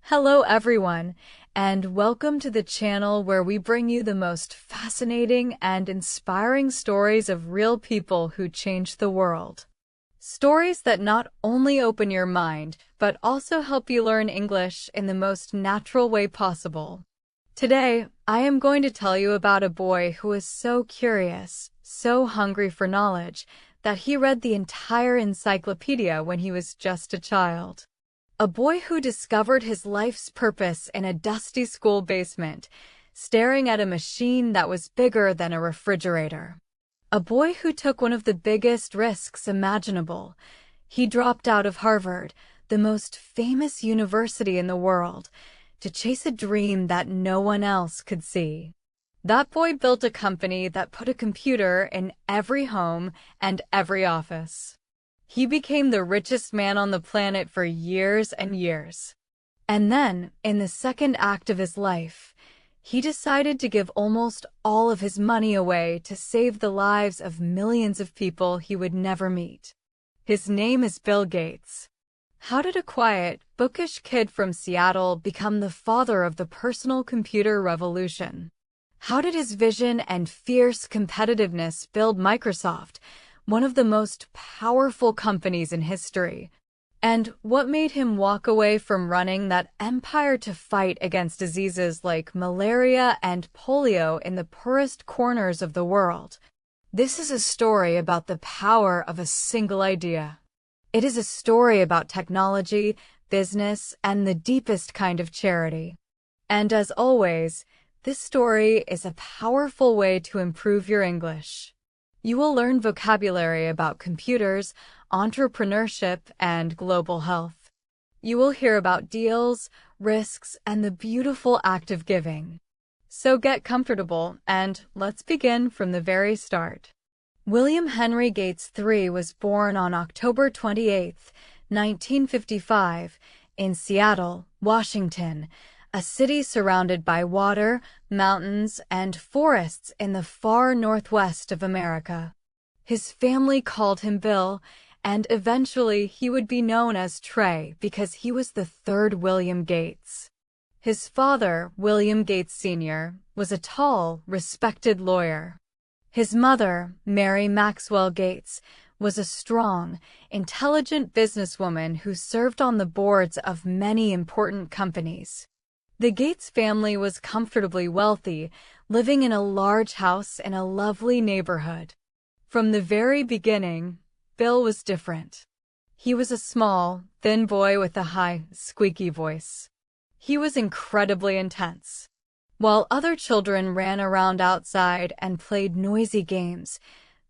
Hello everyone, and welcome to the channel where we bring you the most fascinating and inspiring stories of real people who changed the world. Stories that not only open your mind, but also help you learn English in the most natural way possible. Today, I am going to tell you about a boy who was so curious, so hungry for knowledge, that he read the entire encyclopedia when he was just a child. A boy who discovered his life's purpose in a dusty school basement, staring at a machine that was bigger than a refrigerator. A boy who took one of the biggest risks imaginable. He dropped out of Harvard, the most famous university in the world, to chase a dream that no one else could see. That boy built a company that put a computer in every home and every office. He became the richest man on the planet for years and years. And then, in the second act of his life, he decided to give almost all of his money away to save the lives of millions of people he would never meet. His name is Bill Gates. How did a quiet, bookish kid from Seattle become the father of the personal computer revolution? How did his vision and fierce competitiveness build Microsoft, one of the most powerful companies in history? And what made him walk away from running that empire to fight against diseases like malaria and polio in the poorest corners of the world? This is a story about the power of a single idea. It is a story about technology, business, and the deepest kind of charity. And as always, this story is a powerful way to improve your English. You will learn vocabulary about computers, entrepreneurship, and global health. You will hear about deals, risks, and the beautiful act of giving. So get comfortable, and let's begin from the very start. William Henry Gates III was born on October 28, 1955, in Seattle, Washington, a city surrounded by water, mountains, and forests in the far northwest of America. His family called him Bill, and eventually he would be known as Trey because he was the third William Gates. His father, William Gates Sr., was a tall, respected lawyer. His mother, Mary Maxwell Gates, was a strong, intelligent businesswoman who served on the boards of many important companies. The Gates family was comfortably wealthy, living in a large house in a lovely neighborhood. From the very beginning, Bill was different. He was a small, thin boy with a high, squeaky voice. He was incredibly intense. While other children ran around outside and played noisy games,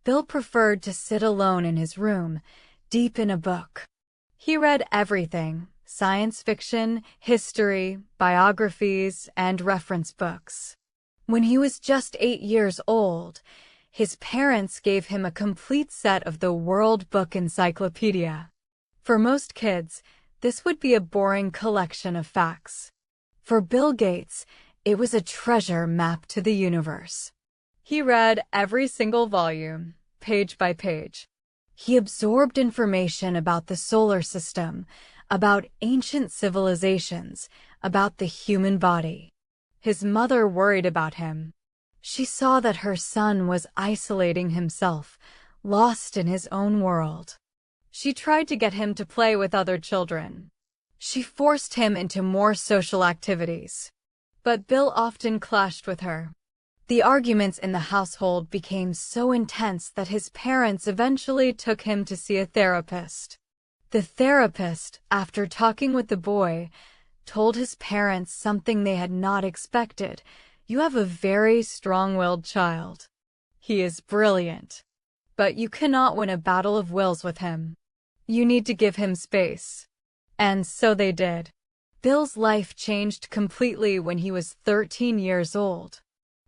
Bill preferred to sit alone in his room, deep in a book. He read everything: science fiction, history, biographies, and reference books. When he was just 8 years old, his parents gave him a complete set of the World Book Encyclopedia. For most kids, this would be a boring collection of facts. For Bill Gates, it was a treasure map to the universe. He read every single volume, page by page. He absorbed information about the solar system, about ancient civilizations, about the human body. His mother worried about him. She saw that her son was isolating himself, lost in his own world. She tried to get him to play with other children. She forced him into more social activities. But Bill often clashed with her. The arguments in the household became so intense that his parents eventually took him to see a therapist. The therapist, after talking with the boy, told his parents something they had not expected: "You have a very strong-willed child. He is brilliant, but you cannot win a battle of wills with him. You need to give him space." And so they did. Bill's life changed completely when he was 13 years old.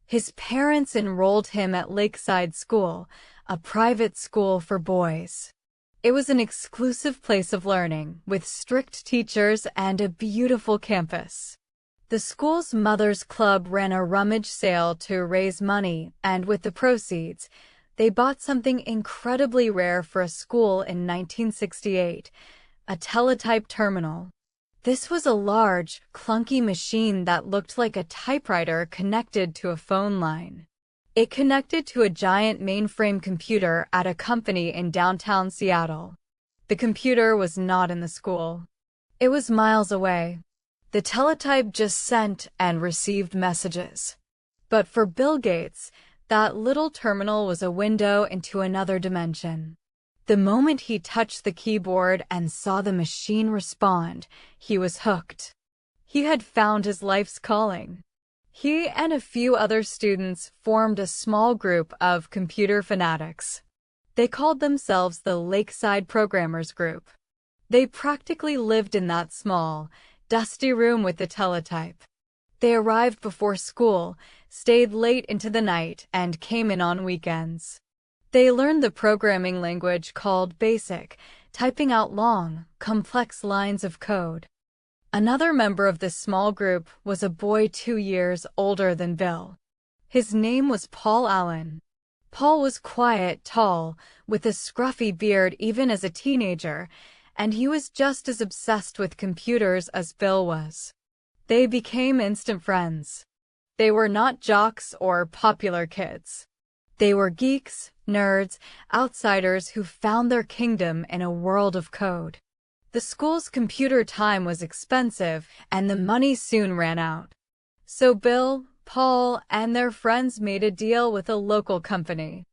His parents enrolled him at Lakeside School, a private school for boys. It was an exclusive place of learning, with strict teachers and a beautiful campus. The school's Mothers Club ran a rummage sale to raise money, and with the proceeds, they bought something incredibly rare for a school in 1968, a teletype terminal. This was a large, clunky machine that looked like a typewriter connected to a phone line. It connected to a giant mainframe computer at a company in downtown Seattle. The computer was not in the school. It was miles away. The teletype just sent and received messages. But for Bill Gates, that little terminal was a window into another dimension. The moment he touched the keyboard and saw the machine respond, he was hooked. He had found his life's calling. He and a few other students formed a small group of computer fanatics. They called themselves the Lakeside Programmers Group. They practically lived in that small, dusty room with the teletype. They arrived before school, stayed late into the night, and came in on weekends. They learned the programming language called BASIC, typing out long, complex lines of code. Another member of this small group was a boy 2 years older than Bill. His name was Paul Allen. Paul was quiet, tall, with a scruffy beard even as a teenager, and he was just as obsessed with computers as Bill was. They became instant friends. They were not jocks or popular kids. They were geeks, nerds, outsiders who found their kingdom in a world of code. The school's computer time was expensive, and the money soon ran out. So Bill, Paul, and their friends made a deal with a local company.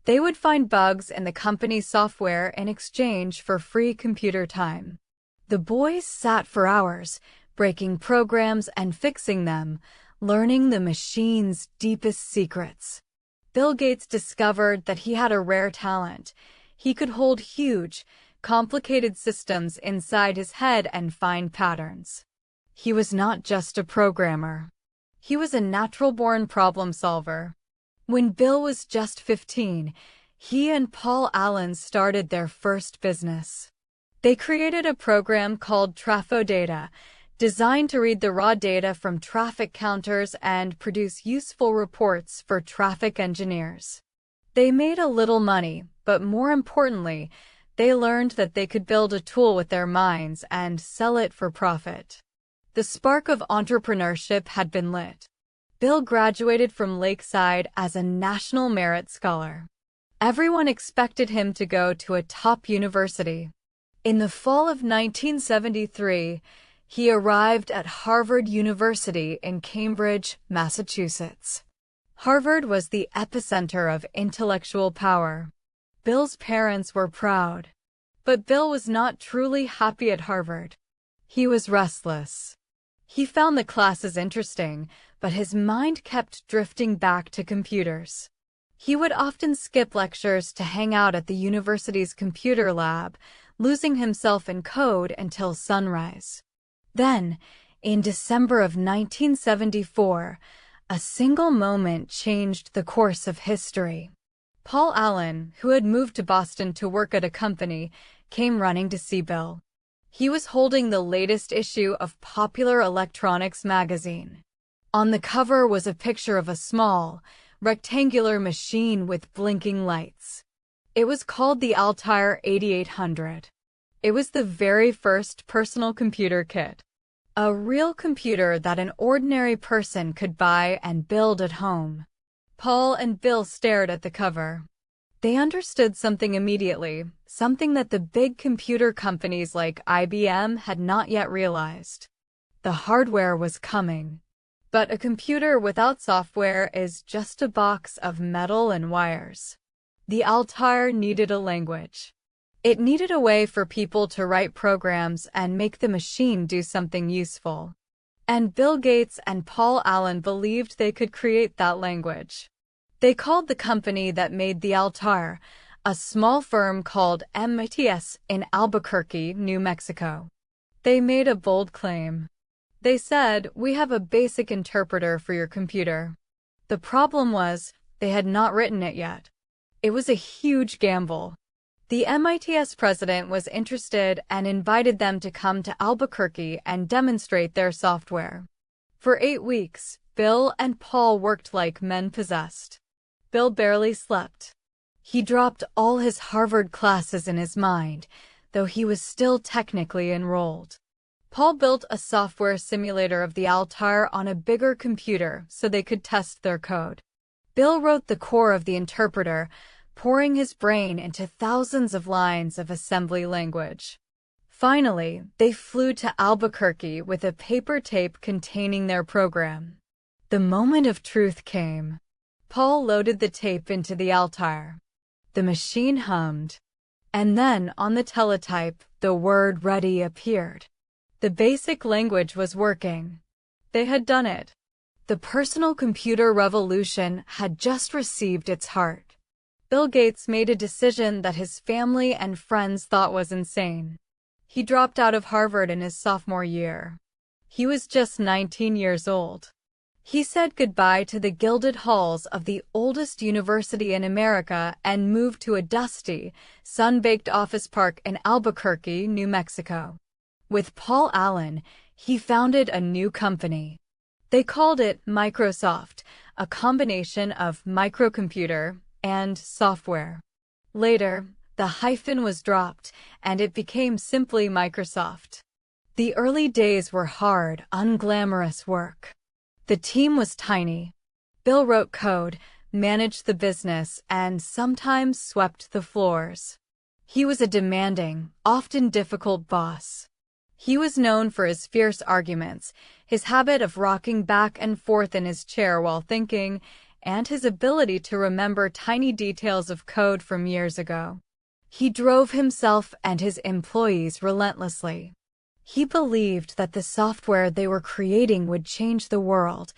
They would find bugs in the company's software in exchange for free computer time. The boys sat for hours, breaking programs and fixing them, learning the machine's deepest secrets. Bill Gates discovered that he had a rare talent. He could hold huge, complicated systems inside his head and find patterns. He was not just a programmer. He was a natural-born problem solver. When Bill was just 15, he and Paul Allen started their first business. They created a program called TrafoData, designed to read the raw data from traffic counters and produce useful reports for traffic engineers. They made a little money, but more importantly, they learned that they could build a tool with their minds and sell it for profit. The spark of entrepreneurship had been lit. Bill graduated from Lakeside as a National Merit Scholar. Everyone expected him to go to a top university. In the fall of 1973, he arrived at Harvard University in Cambridge, Massachusetts. Harvard was the epicenter of intellectual power. Bill's parents were proud. But Bill was not truly happy at Harvard. He was restless. He found the classes interesting, but his mind kept drifting back to computers. He would often skip lectures to hang out at the university's computer lab, losing himself in code until sunrise. Then, in December of 1974, a single moment changed the course of history. Paul Allen, who had moved to Boston to work at a company, came running to see Bill. He was holding the latest issue of Popular Electronics magazine. On the cover was a picture of a small, rectangular machine with blinking lights. It was called the Altair 8800. It was the very first personal computer kit. A real computer that an ordinary person could buy and build at home. Paul and Bill stared at the cover. They understood something immediately, something that the big computer companies like IBM had not yet realized. The hardware was coming. But a computer without software is just a box of metal and wires. The Altair needed a language. It needed a way for people to write programs and make the machine do something useful. And Bill Gates and Paul Allen believed they could create that language. They called the company that made the Altair, a small firm called MITS in Albuquerque, New Mexico. They made a bold claim. They said, "We have a basic interpreter for your computer." The problem was, they had not written it yet. It was a huge gamble. The MITS president was interested and invited them to come to Albuquerque and demonstrate their software. For 8 weeks, Bill and Paul worked like men possessed. Bill barely slept. He dropped all his Harvard classes in his mind, though he was still technically enrolled. Paul built a software simulator of the Altair on a bigger computer so they could test their code. Bill wrote the core of the interpreter, pouring his brain into thousands of lines of assembly language. Finally, they flew to Albuquerque with a paper tape containing their program. The moment of truth came. Paul loaded the tape into the Altair. The machine hummed. And then, on the teletype, the word "ready" appeared. The basic language was working. They had done it. The personal computer revolution had just received its heart. Bill Gates made a decision that his family and friends thought was insane. He dropped out of Harvard in his sophomore year. He was just 19 years old. He said goodbye to the gilded halls of the oldest university in America and moved to a dusty, sun-baked office park in Albuquerque, New Mexico. With Paul Allen, he founded a new company. They called it Microsoft, a combination of microcomputer and software. Later, the hyphen was dropped, and it became simply Microsoft. The early days were hard, unglamorous work. The team was tiny. Bill wrote code, managed the business, and sometimes swept the floors. He was a demanding, often difficult boss. He was known for his fierce arguments, his habit of rocking back and forth in his chair while thinking, and his ability to remember tiny details of code from years ago. He drove himself and his employees relentlessly. He believed that the software they were creating would change the world,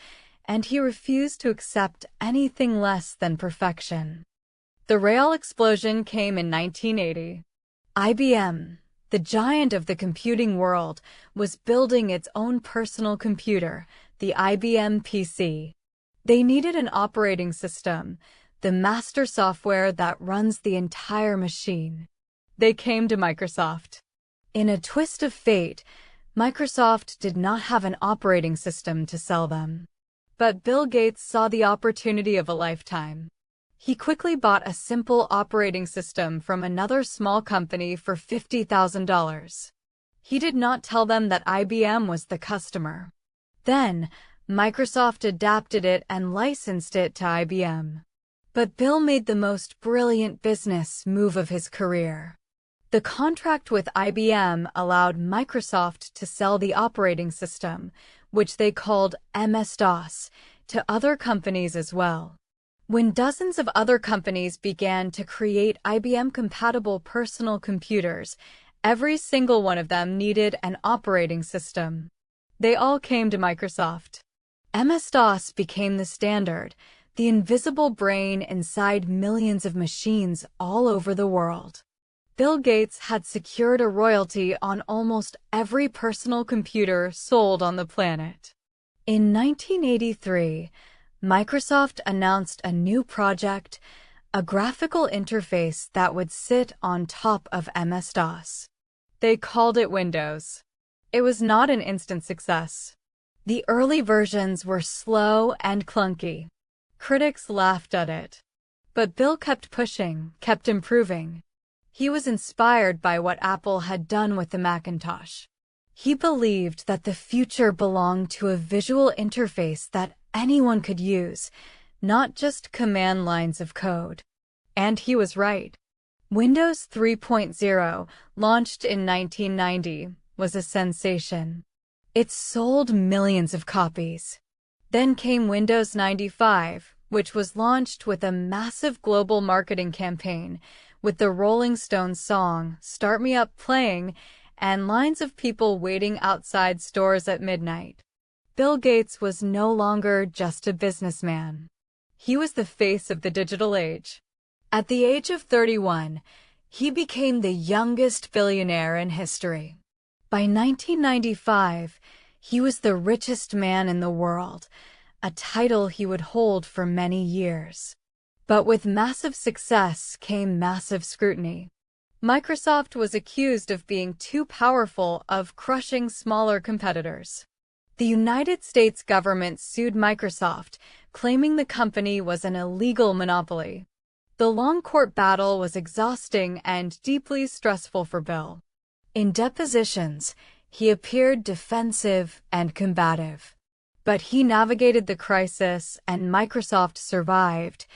and he refused to accept anything less than perfection. The real explosion came in 1980. IBM, the giant of the computing world, was building its own personal computer, the IBM PC. They needed an operating system, the master software that runs the entire machine. They came to Microsoft. In a twist of fate, Microsoft did not have an operating system to sell them. But Bill Gates saw the opportunity of a lifetime. He quickly bought a simple operating system from another small company for $50,000. He did not tell them that IBM was the customer. Then, Microsoft adapted it and licensed it to IBM. But Bill made the most brilliant business move of his career. The contract with IBM allowed Microsoft to sell the operating system, which they called MS-DOS, to other companies as well. When dozens of other companies began to create IBM-compatible personal computers, every single one of them needed an operating system. They all came to Microsoft. MS-DOS became the standard, the invisible brain inside millions of machines all over the world. Bill Gates had secured a royalty on almost every personal computer sold on the planet. In 1983, Microsoft announced a new project, a graphical interface that would sit on top of MS-DOS. They called it Windows. It was not an instant success. The early versions were slow and clunky. Critics laughed at it. But Bill kept pushing, kept improving. He was inspired by what Apple had done with the Macintosh. He believed that the future belonged to a visual interface that anyone could use, not just command lines of code. And he was right. Windows 3.0, launched in 1990, was a sensation. It sold millions of copies. Then came Windows 95, which was launched with a massive global marketing campaign, with the Rolling Stones song "Start Me Up" playing, and lines of people waiting outside stores at midnight. Bill Gates was no longer just a businessman. He was the face of the digital age. At the age of 31, he became the youngest billionaire in history. By 1995, he was the richest man in the world, a title he would hold for many years. But with massive success came massive scrutiny. Microsoft was accused of being too powerful, of crushing smaller competitors. The United States government sued Microsoft, claiming the company was an illegal monopoly. The long court battle was exhausting and deeply stressful for Bill. In depositions, He appeared defensive and combative. But he navigated the crisis, and Microsoft survived,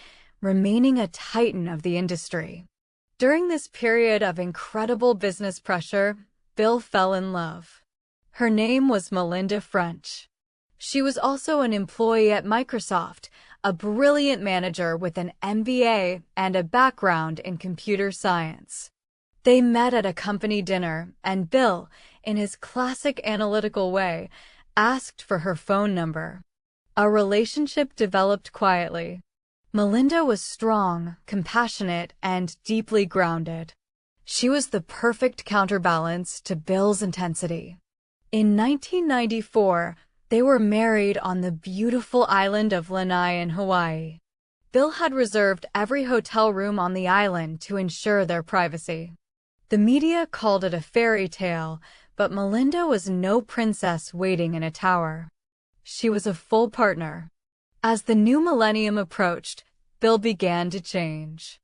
remaining a titan of the industry. During this period of incredible business pressure, Bill fell in love. Her name was Melinda French. She was also an employee at Microsoft, a brilliant manager with an MBA and a background in computer science. They met at a company dinner, and Bill, in his classic analytical way, asked for her phone number. A relationship developed quietly. Melinda was strong, compassionate, and deeply grounded. She was the perfect counterbalance to Bill's intensity. In 1994, they were married on the beautiful island of Lanai in Hawaii. Bill had reserved every hotel room on the island to ensure their privacy. The media called it a fairy tale, but Melinda was no princess waiting in a tower. She was a full partner. As the new millennium approached, Bill began to change.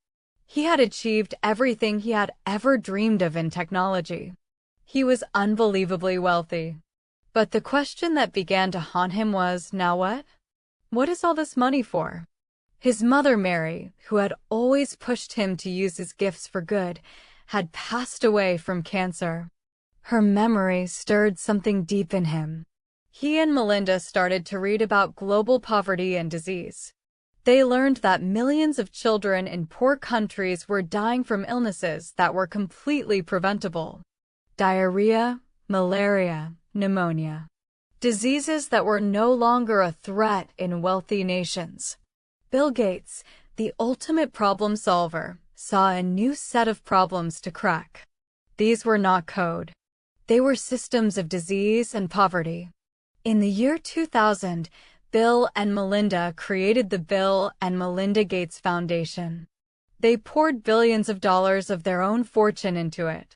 He had achieved everything he had ever dreamed of in technology. He was unbelievably wealthy. But the question that began to haunt him was, now what? What is all this money for? His mother, Mary, who had always pushed him to use his gifts for good, had passed away from cancer. Her memory stirred something deep in him. He and Melinda started to read about global poverty and disease. They learned that millions of children in poor countries were dying from illnesses that were completely preventable. Diarrhea, malaria, pneumonia. Diseases that were no longer a threat in wealthy nations. Bill Gates, the ultimate problem solver, saw a new set of problems to crack. These were not code. They were systems of disease and poverty. In the year 2000, Bill and Melinda created the Bill and Melinda Gates Foundation. They poured billions of dollars of their own fortune into it.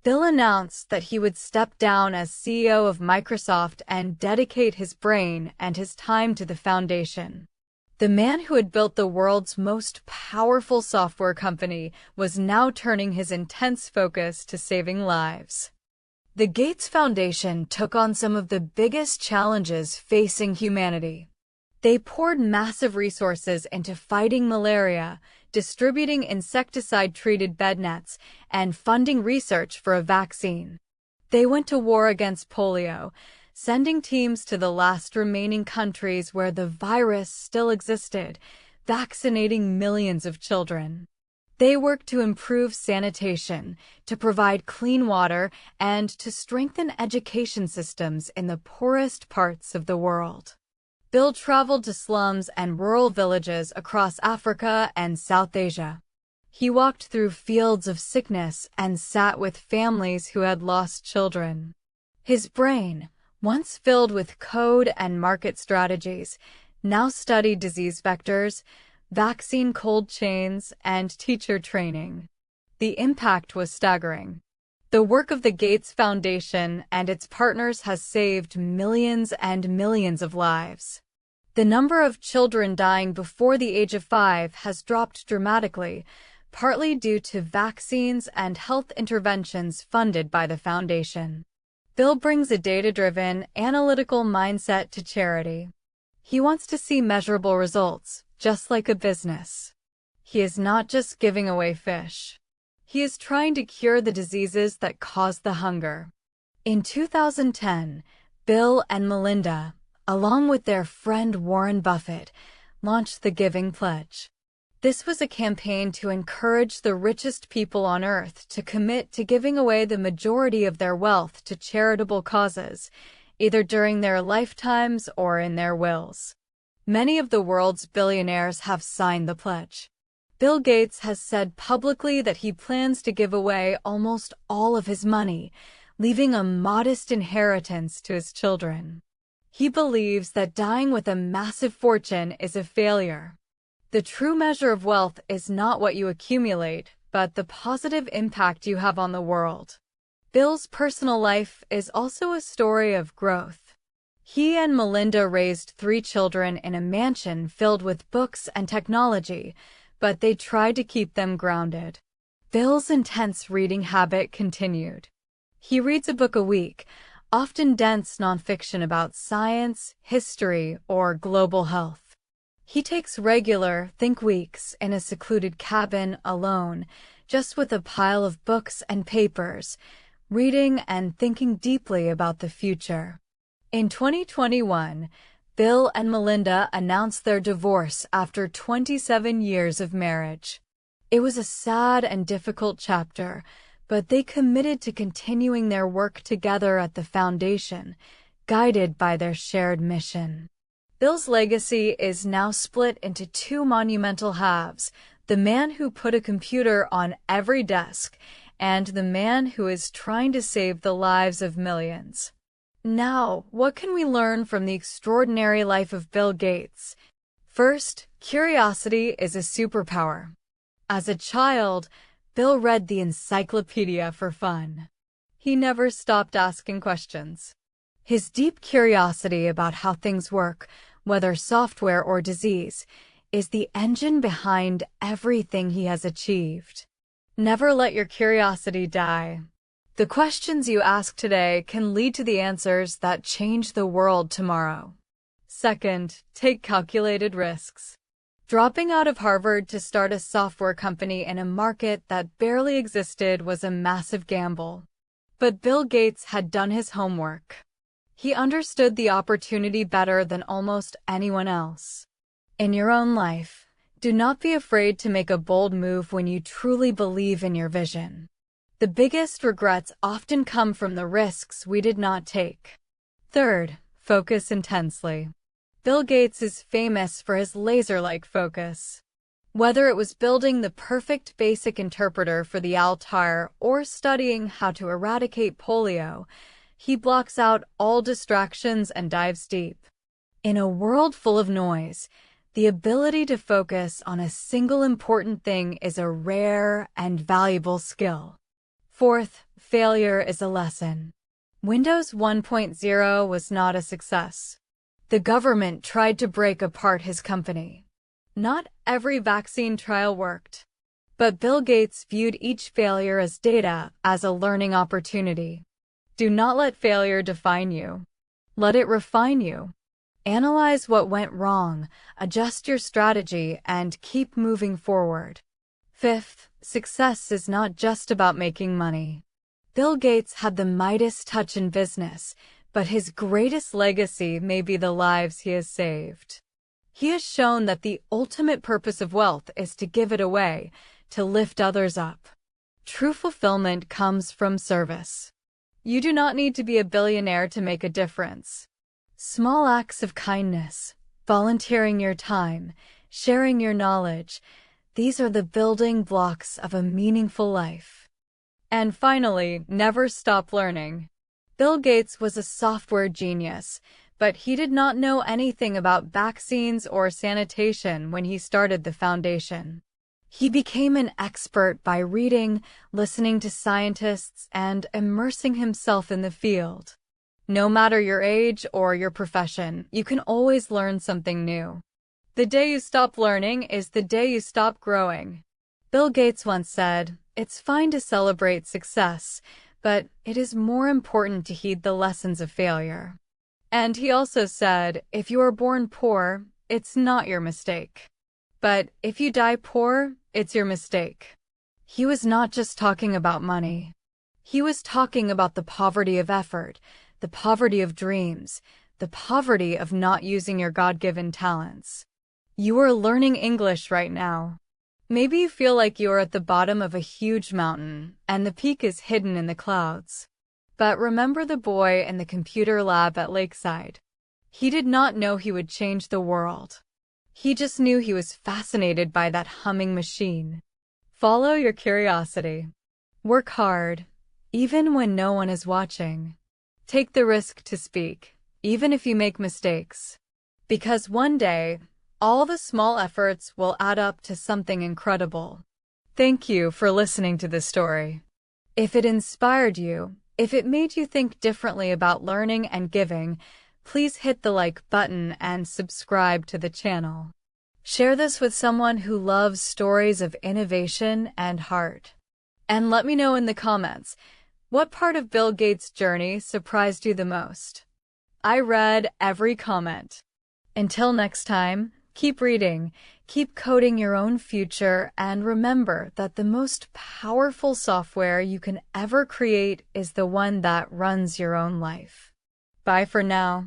Bill announced that he would step down as CEO of Microsoft and dedicate his brain and his time to the foundation. The man who had built the world's most powerful software company was now turning his intense focus to saving lives. The Gates Foundation took on some of the biggest challenges facing humanity. They poured massive resources into fighting malaria, distributing insecticide-treated bed nets, and funding research for a vaccine. They went to war against polio, sending teams to the last remaining countries where the virus still existed, vaccinating millions of children. They worked to improve sanitation, to provide clean water, and to strengthen education systems in the poorest parts of the world. Bill traveled to slums and rural villages across Africa and South Asia. He walked through fields of sickness and sat with families who had lost children. His brain, once filled with code and market strategies, now studied disease vectors, vaccine cold chains, and teacher training. The impact was staggering. The work of the Gates Foundation and its partners has saved millions and millions of lives. The number of children dying before the age of 5 has dropped dramatically, partly due to vaccines and health interventions funded by the foundation. Bill brings a data-driven, analytical mindset to charity. He wants to see measurable results, just like a business. He is not just giving away fish. He is trying to cure the diseases that cause the hunger. In 2010, Bill and Melinda, along with their friend Warren Buffett, launched the Giving Pledge. This was a campaign to encourage the richest people on Earth to commit to giving away the majority of their wealth to charitable causes, either during their lifetimes or in their wills. Many of the world's billionaires have signed the pledge. Bill Gates has said publicly that he plans to give away almost all of his money, leaving a modest inheritance to his children. He believes that dying with a massive fortune is a failure. The true measure of wealth is not what you accumulate, but the positive impact you have on the world. Bill's personal life is also a story of growth. He and Melinda raised 3 children in a mansion filled with books and technology, but they tried to keep them grounded. Bill's intense reading habit continued. He reads a book a week, often dense nonfiction about science, history, or global health. He takes regular think weeks in a secluded cabin alone, just with a pile of books and papers, reading and thinking deeply about the future. In 2021, Bill and Melinda announced their divorce after 27 years of marriage. It was a sad and difficult chapter, but they committed to continuing their work together at the foundation, guided by their shared mission. Bill's legacy is now split into two monumental halves: the man who put a computer on every desk and the man who is trying to save the lives of millions. Now, what can we learn from the extraordinary life of Bill Gates? First, curiosity is a superpower. As a child, Bill read the encyclopedia for fun. He never stopped asking questions. His deep curiosity about how things work, whether software or disease, is the engine behind everything he has achieved. Never let your curiosity die. The questions you ask today can lead to the answers that change the world tomorrow. Second, take calculated risks. Dropping out of Harvard to start a software company in a market that barely existed was a massive gamble. But Bill Gates had done his homework. He understood the opportunity better than almost anyone else. In your own life, do not be afraid to make a bold move when you truly believe in your vision. The biggest regrets often come from the risks we did not take. Third, focus intensely. Bill Gates is famous for his laser-like focus. Whether it was building the perfect basic interpreter for the Altair or studying how to eradicate polio, he blocks out all distractions and dives deep. In a world full of noise, the ability to focus on a single important thing is a rare and valuable skill. Fourth, failure is a lesson. Windows 1.0 was not a success. The government tried to break apart his company. Not every vaccine trial worked. But Bill Gates viewed each failure as data, as a learning opportunity. Do not let failure define you. Let it refine you. Analyze what went wrong, adjust your strategy, and keep moving forward. Fifth, success is not just about making money. Bill Gates had the Midas touch in business, but his greatest legacy may be the lives he has saved. He has shown that the ultimate purpose of wealth is to give it away, to lift others up. True fulfillment comes from service. You do not need to be a billionaire to make a difference. Small acts of kindness, volunteering your time, sharing your knowledge, these are the building blocks of a meaningful life. And finally, never stop learning. Bill Gates was a software genius, but he did not know anything about vaccines or sanitation when he started the foundation. He became an expert by reading, listening to scientists, and immersing himself in the field. No matter your age or your profession, you can always learn something new. The day you stop learning is the day you stop growing. Bill Gates once said, "It's fine to celebrate success, but it is more important to heed the lessons of failure." And he also said, "If you are born poor, it's not your mistake. But if you die poor, it's your mistake." He was not just talking about money. He was talking about the poverty of effort, the poverty of dreams, the poverty of not using your God-given talents. You are learning English right now. Maybe you feel like you are at the bottom of a huge mountain, and the peak is hidden in the clouds. But remember the boy in the computer lab at Lakeside. He did not know he would change the world. He just knew he was fascinated by that humming machine. Follow your curiosity. Work hard, even when no one is watching. Take the risk to speak, even if you make mistakes. Because one day, all the small efforts will add up to something incredible. Thank you for listening to this story. If it inspired you, if it made you think differently about learning and giving, please hit the like button and subscribe to the channel. Share this with someone who loves stories of innovation and heart. And let me know in the comments, What part of Bill Gates' journey surprised you the most? I read every comment. Until next time, keep reading, keep coding your own future, and remember that the most powerful software you can ever create is the one that runs your own life. Bye for now.